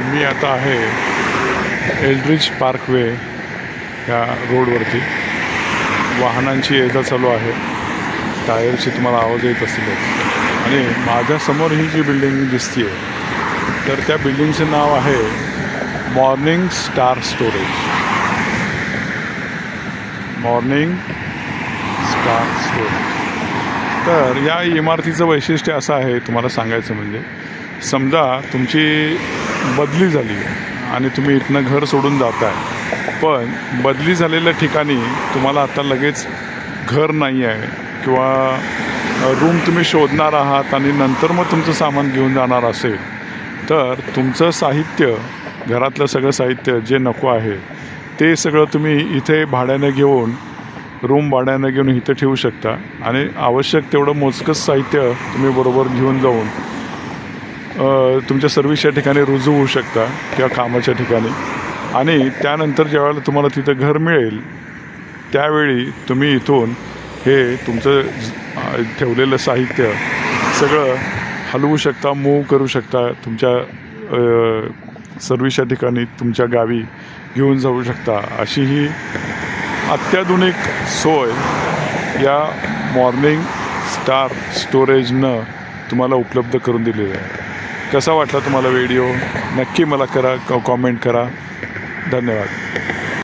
मी आता आहे Aldrich Parkway या रोडवरती. वाहनांची ये-जा चालू आहे. टायरची तुम्हाला आवाज येत असतील आणि माझ्यासमोर ही जी बिल्डिंग दिसते आहे तर त्या बिल्डिंगचं नाव आहे morning star storage. Morning star storage. तर या इमारतीचं वैशिष्ट्य असं आहे तुम्हाला सांगायचं म्हणजे, समजा तुमची बदली झाली आणि तुम्ही इथनं घर सोडून जाताय, पण बदली झालेल्या ठिकाणी तुम्हाला आता लगेच घर नाही आहे किंवा रूम तुम्ही शोधणार आहात आणि नंतर मग तुमचं सामान घेऊन जाणार असेल तर तुमचं साहित्य, घरातलं सगळं साहित्य जे नको आहे ते सगळं तुम्ही इथे भाड्यानं घेऊन, रूम भाड्यानं घेऊन इथं ठेवू शकता आणि आवश्यक तेवढं मोजकंच साहित्य तुम्ही बरोबर घेऊन जाऊन तुमच्या सर्व्हिसच्या ठिकाणी रुजू होऊ शकता किंवा कामाच्या ठिकाणी. आणि त्यानंतर ज्यावेळेला तुम्हाला तिथं घर मिळेल त्यावेळी तुम्ही इथून हे तुमचं ठेवलेलं साहित्य सगळं हलवू शकता, मूव्ह करू शकता, तुमच्या सर्व्हिसच्या ठिकाणी तुमच्या गावी घेऊन जाऊ शकता. अशी ही अत्याधुनिक सोय या मॉर्निंग स्टार स्टोरेजनं तुम्हाला उपलब्ध करून दिलेली आहे. कसा वाटला तुम्हाला व्हिडिओ नक्की मला करा, कॉमेंट करा. धन्यवाद.